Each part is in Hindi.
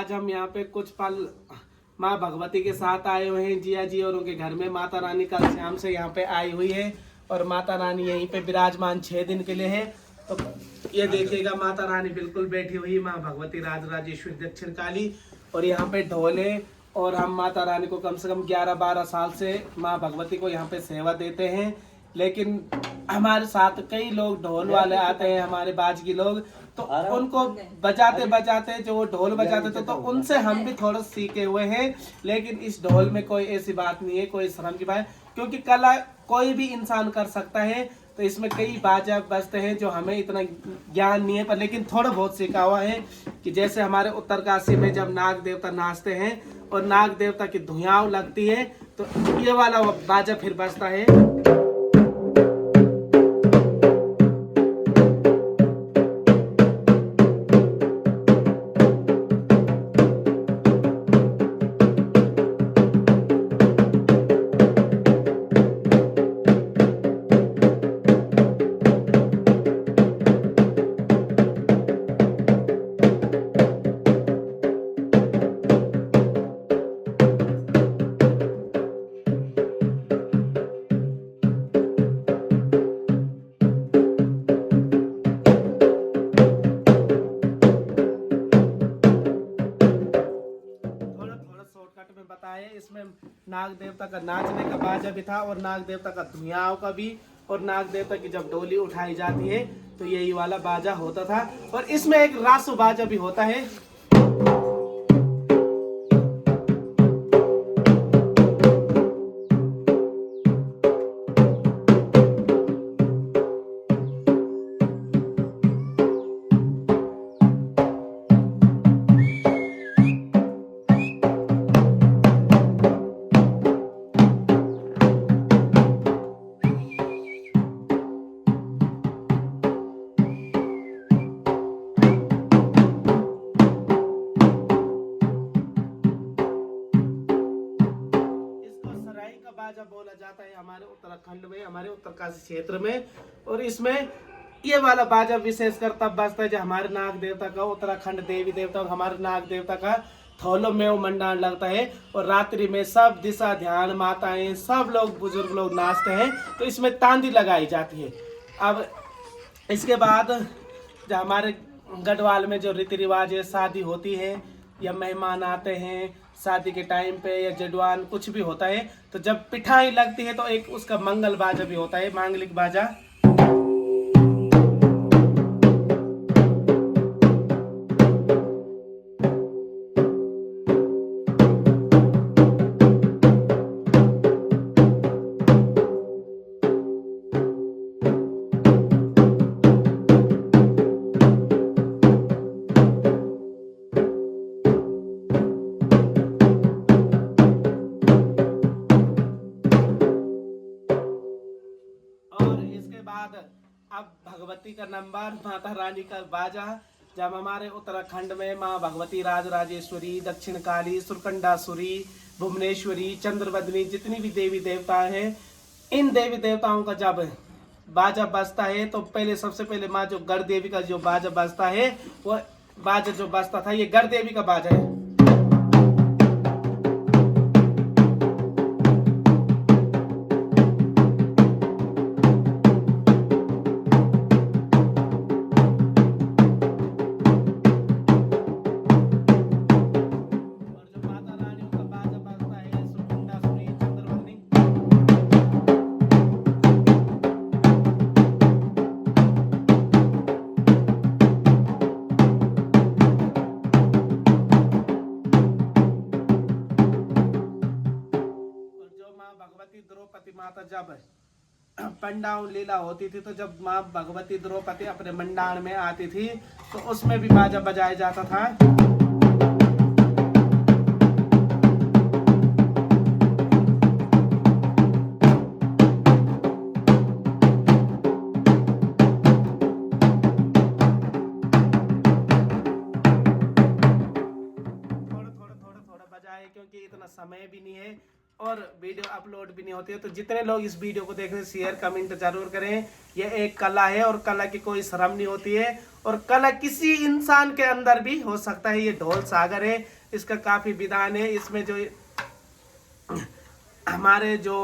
आज हम यहाँ पे कुछ पल माँ भगवती के साथ आए हुए हैं जिया जी, और उनके घर में माता रानी कल शाम से यहाँ पे आई हुई है और माता रानी यहीं पे विराजमान 6 दिन के लिए है। तो ये देखिएगा माता रानी बिल्कुल बैठी हुई माँ भगवती राजराजेश्वरी दक्षिण काली, और यहाँ पे ढोले, और हम माता रानी को कम से कम 11-12 साल से माँ भगवती को यहाँ पे सेवा देते हैं। लेकिन हमारे साथ कई लोग ढोल वाले आते हैं, हमारे बाजगी लोग, तो उनको बजाते बजाते जो वो ढोल बजाते थे तो उनसे हम भी थोड़ा सीखे हुए हैं। लेकिन इस ढोल में कोई ऐसी बात नहीं है, कोई शर्म की बात, क्योंकि कला कोई भी इंसान कर सकता है। तो इसमें कई बाजा बजते हैं जो हमें इतना ज्ञान नहीं है, पर लेकिन थोड़ा बहुत सीखा हुआ है। कि जैसे हमारे उत्तरकाशी में जब नाग देवता नाचते हैं और नाग देवता की धुआं लगती है, तो ये वाला बाजा फिर बजता है। शॉर्टकट में बताए, इसमें नाग देवता का नाचने का बाजा भी था और नाग देवता का धुआं का भी, और नाग देवता की जब डोली उठाई जाती है तो यही वाला बाजा होता था। और इसमें एक रासु बाजा भी होता है। बाजा बोला जाता है हमारे उत्तराखंड में, हमारे उत्तरकाशी क्षेत्र में। और इसमें ये वाला बाजा विशेषकर तब बजता है जब हमारे नाग देवता का, उत्तराखंड देवी देवता और हमारे नाग देवता का थौलों में वो मंडान लगता है। और रात्रि में सब दिशा ध्यान माताएं सब लोग बुजुर्ग लोग नाचते हैं, तो इसमें तांदी लगाई जाती है। अब इसके बाद जब हमारे गढ़वाल में जो रीति रिवाज है, शादी होती है या मेहमान आते हैं शादी के टाइम पे या जडवान कुछ भी होता है, तो जब पिठाई लगती है तो एक उसका मंगल बाजा भी होता है, मांगलिक बाजा। अब भगवती का नंबर, माता रानी का बाजा। जब हमारे उत्तराखंड में माँ भगवती राजराजेश्वरी दक्षिण काली सुरकंडासुरी भुवनेश्वरी चंद्रवदनी जितनी भी देवी देवता हैं, इन देवी देवताओं का जब बाजा बजता है तो पहले सबसे पहले माँ जो गढ़ देवी का जो बाजा बजता है, वो बाजा जो बजता था ये गढ़ देवी का बाजा है। भगवती द्रौपदी माता जब पंडाउन लीला होती थी, तो जब माँ भगवती द्रौपदी अपने मंडान में आती थी तो उसमें भी बाजा बजाया जाता था। थोड़ा बजाए क्योंकि इतना समय भी नहीं है। और वीडियो अपलोड भी नहीं होती है। तो जितने लोग इस वीडियो को देख रहे हैं शेयर कमेंट जरूर करें। ये एक कला है और कला की कोई शर्म नहीं होती है, और कला किसी इंसान के अंदर भी हो सकता है। ये ढोल सागर है, इसका काफ़ी विधान है। इसमें जो हमारे जो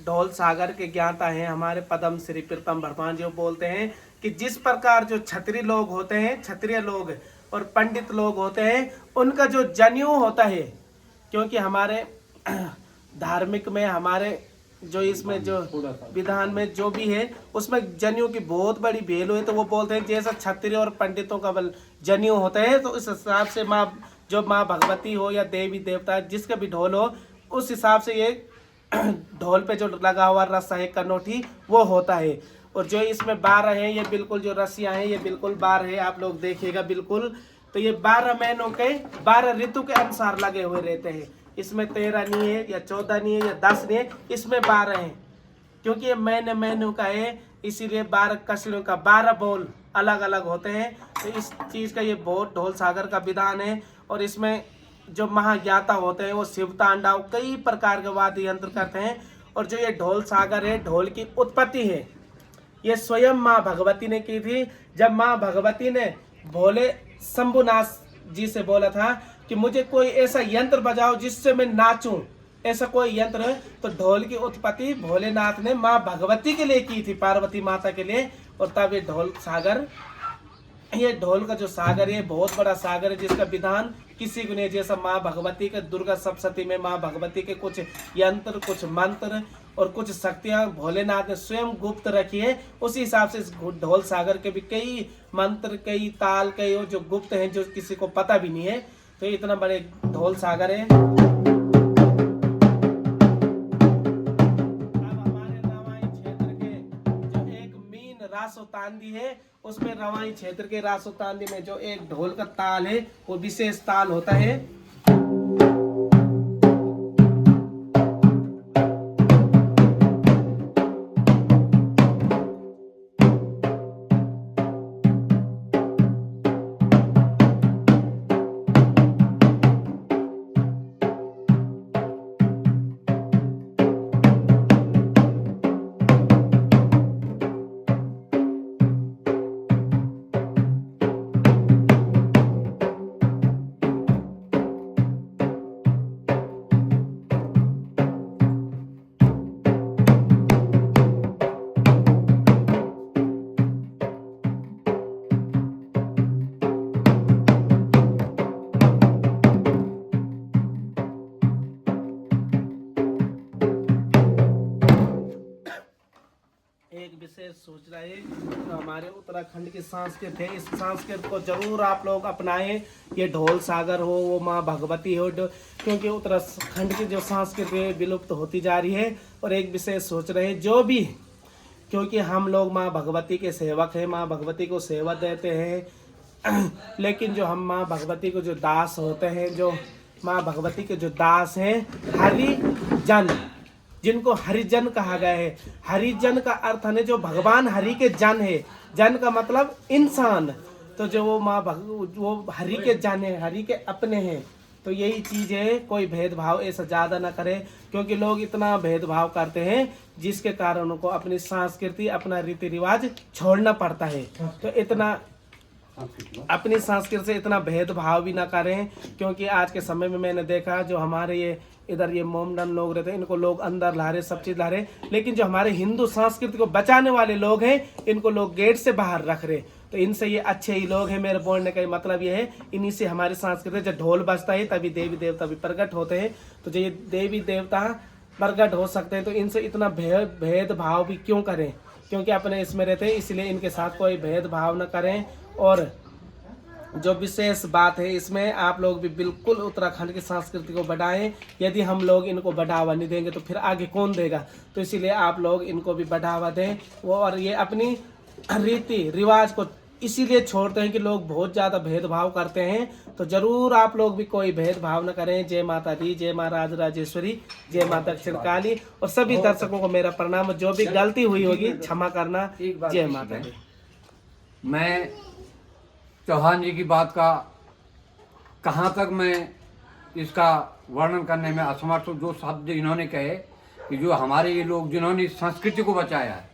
ढोल सागर के ज्ञाता हैं हमारे पद्म श्री प्रीतम भगवान जो बोलते हैं कि जिस प्रकार जो क्षत्रिय लोग होते हैं, क्षत्रिय लोग और पंडित लोग होते हैं, उनका जो जनेऊ होता है, क्योंकि हमारे धार्मिक में हमारे जो इसमें जो विधान में जो भी है उसमें जनेऊ की बहुत बड़ी वैल्यू है। तो वो बोलते हैं जैसा क्षत्रिय और पंडितों का बल जनेऊ होता है, तो इस हिसाब से माँ भगवती हो या देवी देवता जिसका भी ढोल हो, उस हिसाब से ये ढोल पे जो लगा हुआ रस्सा है कनोठी वो होता है। और जो इसमें 12 है, ये बिल्कुल जो रस्सियाँ हैं ये बिल्कुल 12 है, आप लोग देखिएगा बिल्कुल। तो ये 12 महीनों के 12 ऋतु के अनुसार लगे हुए रहते हैं। इसमें 13 नहीं है या 14 नहीं है या 10 नहीं है, इसमें 12 है। क्योंकि ये महीनों का है, इसीलिए 12 कसरों का 12 बोल अलग अलग होते हैं। तो इस चीज़ का ये बहुत ढोल सागर का विधान है। और इसमें जो महाज्ञाता होते हैं वो शिव तांडव कई प्रकार के वाद्य यंत्र करते हैं। और जो ये ढोल सागर है, ढोल की उत्पत्ति है ये स्वयं माँ भगवती ने की थी। जब माँ भगवती ने भोले शंभुनाथ जी से बोला था कि मुझे कोई ऐसा यंत्र बजाओ जिससे मैं नाचूं, ऐसा कोई यंत्र, तो ढोल की उत्पत्ति भोलेनाथ ने माँ भगवती के लिए की थी, पार्वती माता के लिए। और तब ये ढोल सागर, ये ढोल का जो सागर है बहुत बड़ा सागर है, जिसका विधान किसी को नहीं। जैसा माँ भगवती के दुर्गा सप्तशती में माँ भगवती के कुछ यंत्र, कुछ मंत्र और कुछ शक्तियाँ भोलेनाथ ने स्वयं गुप्त रखी है, उसी हिसाब से इस ढोल सागर के भी कई मंत्र, कई ताल, कई जो गुप्त हैं जो किसी को पता भी नहीं है। तो इतना बड़े ढोल सागर है। रासोतांदी है, उसमें रवाई क्षेत्र के रासोतांदी में जो एक ढोल का ताल है वो विशेष ताल होता है। विशेष सूचना है तो हमारे उत्तराखंड की संस्कृति है, इस संस्कृति को जरूर आप लोग अपनाएं। ये ढोल सागर हो, वो माँ भगवती हो, क्योंकि उत्तराखंड की जो संस्कृति है विलुप्त होती जा रही है। और एक विशेष सोच रहे हैं जो भी, क्योंकि हम लोग माँ भगवती के सेवक हैं, माँ भगवती को सेवा देते हैं, लेकिन जो हम माँ भगवती को जो दास होते हैं, जो माँ भगवती के जो दास हैं, हरिजन, जिनको हरिजन कहा गया है। हरिजन का अर्थ है जो भगवान हरि के जन है, जन का मतलब इंसान। तो जो वो वो हरि के जन है, हरि के अपने हैं। तो यही चीज़ है, कोई भेदभाव ऐसा ज़्यादा ना करे, क्योंकि लोग इतना भेदभाव करते हैं जिसके कारण उनको अपनी संस्कृति, अपना रीति रिवाज छोड़ना पड़ता है। तो इतना अपनी संस्कृति से इतना भेदभाव भी ना करें, क्योंकि आज के समय में मैंने देखा जो हमारे ये इधर ये मोमडन लोग रहते हैं, इनको लोग अंदर ला रहे, सब चीज़ ला रहे, लेकिन जो हमारे हिंदू संस्कृति को बचाने वाले लोग हैं इनको लोग गेट से बाहर रख रहे। तो इनसे ये अच्छे ही लोग हैं। मेरे बोलने का मतलब ये है, इन्हीं से हमारी संस्कृति, जब ढोल बजता है तभी देवी देवता भी प्रकट होते हैं। तो जो ये देवी देवता प्रकट हो सकते हैं, तो इनसे इतना भेदभाव भी क्यों करें, क्योंकि अपने इसमें रहते हैं, इसलिए इनके साथ कोई भेदभाव न करें। और जो विशेष बात है इसमें, आप लोग भी बिल्कुल उत्तराखंड की संस्कृति को बढ़ाएं। यदि हम लोग इनको बढ़ावा नहीं देंगे तो फिर आगे कौन देगा। तो इसीलिए आप लोग इनको भी बढ़ावा दें। वो और ये अपनी रीति रिवाज को इसीलिए छोड़ते हैं कि लोग बहुत ज़्यादा भेदभाव करते हैं। तो ज़रूर आप लोग भी कोई भेदभाव न करें। जय माता दी, जय माँ राजराजेश्वरी, जय माँ दक्षिण काली। और सभी दर्शकों को मेरा प्रणाम। जो भी गलती हुई होगी क्षमा करना। जय माता दी। मैं चौहान जी की बात का कहाँ तक मैं इसका वर्णन करने में असमर्थ हूँ। जो शब्द इन्होंने कहे कि जो हमारे ये लोग जिन्होंने इस संस्कृति को बचाया है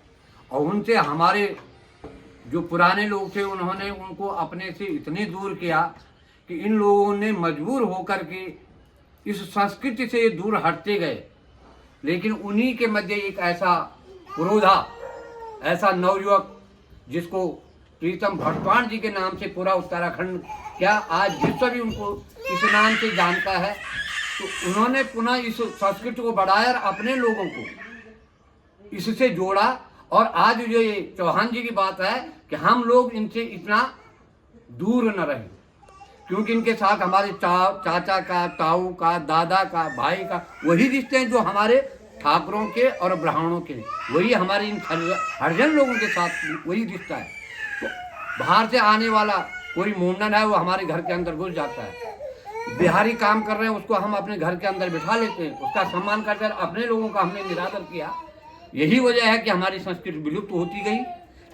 और उनसे हमारे जो पुराने लोग थे उन्होंने उनको अपने से इतने दूर किया कि इन लोगों ने मजबूर होकर के इस संस्कृति से दूर हटते गए। लेकिन उन्हीं के मध्य एक ऐसा पुरोधा, ऐसा नवयुवक जिसको प्रीतम भट्टवाण जी के नाम से पूरा उत्तराखंड क्या आज विश्व भी उनको इस नाम से जानता है, तो उन्होंने पुनः इस संस्कृति को बढ़ाया और अपने लोगों को इससे जोड़ा। और आज जो ये चौहान जी की बात है कि हम लोग इनसे इतना दूर न रहें, क्योंकि इनके साथ हमारे चाचा का, ताऊ का, दादा का, भाई का वही रिश्ते हैं जो हमारे ठाकुरों के और ब्राह्मणों के, वही हमारे इन हरिजन लोगों के साथ वही रिश्ता है। तो बाहर से आने वाला कोई मुंडन है वो हमारे घर के अंदर घुस जाता है, बिहारी काम कर रहे हैं उसको हम अपने घर के अंदर बिठा लेते हैं, उसका सम्मान करते हैं। अपने लोगों का हमने निरादर किया। यही वजह है कि हमारी संस्कृति विलुप्त होती गई।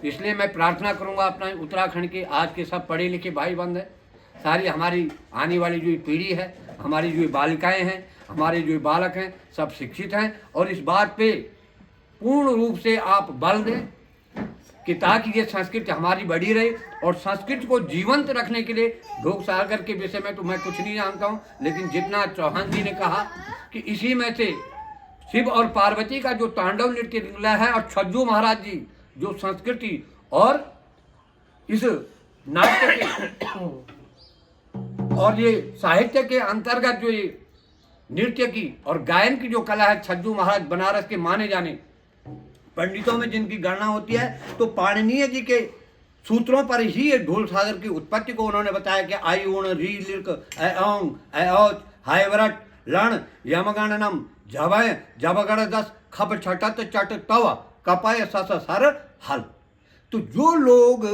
इसलिए मैं प्रार्थना करूंगा अपना उत्तराखंड के आज के सब पढ़े लिखे भाई बंद हैं, सारी हमारी आने वाली जो पीढ़ी है, हमारी जो बालिकाएं हैं, हमारे जो बालक हैं, सब शिक्षित हैं और इस बात पे पूर्ण रूप से आप बल दें कि ताकि ये संस्कृति हमारी बढ़ी रहे। और संस्कृति को जीवंत रखने के लिए ढोक सागर के विषय में तो मैं कुछ नहीं जानता हूँ, लेकिन जितना चौहान जी ने कहा कि इसी में से शिव और पार्वती का जो तांडव नृत्य निकला है और छज्जू महाराज जी जो संस्कृति और इस नाट्य के और ये साहित्य के अंतर्गत जो ये नृत्य की और गायन की जो कला है, छज्जू महाराज बनारस के माने जाने पंडितों में जिनकी गणना होती है, तो पाणिनीय जी के सूत्रों पर ही ये ढोल सागर की उत्पत्ति को उन्होंने बताया कि आई उण री लिर्क ऐ औंग ऐ औच हाय व्रट लण यमगणनम जवय जबगण दस खप छटत चट तव कपय सस सर हल। तो जो लोग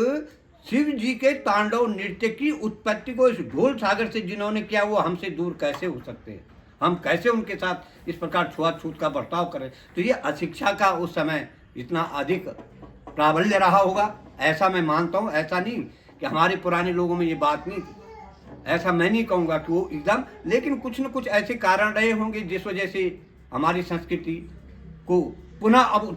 शिव जी के तांडव नृत्य की उत्पत्ति को इस ढोल सागर से जिन्होंने किया, वो हमसे दूर कैसे हो सकते हैं? हम कैसे उनके साथ इस प्रकार छुआछूत का बर्ताव करें? तो ये अशिक्षा का उस समय इतना अधिक प्राबल्य रहा होगा, ऐसा मैं मानता हूँ। ऐसा नहीं कि हमारे पुराने लोगों में ये बात नहीं थी, ऐसा मैं नहीं कहूँगा कि वो एकदम, लेकिन कुछ न कुछ ऐसे कारण रहे होंगे जिस वजह से हमारी संस्कृति को पुनः अब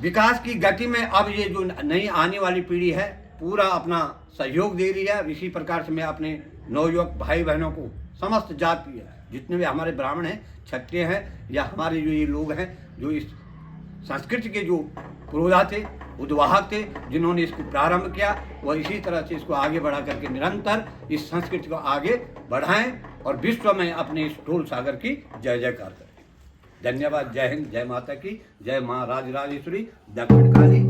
विकास की गति में अब ये जो नई आने वाली पीढ़ी है पूरा अपना सहयोग दे रही है। इसी प्रकार से मैं अपने नवयुवक भाई बहनों को समस्त जाति जितने भी हमारे ब्राह्मण हैं, क्षत्रिय हैं या हमारे जो ये लोग हैं जो इस संस्कृति के जो पुरोधा थे, उद्वाहक थे, जिन्होंने इसको प्रारंभ किया, वह इसी तरह से इसको आगे बढ़ा करके निरंतर इस संस्कृति को आगे बढ़ाएं और विश्व में अपने इस ढोल सागर की जय जयकार करें। धन्यवाद। जय हिंद, जय माता की जय, माँ राजराजेश्वरी, दक्षिण काली।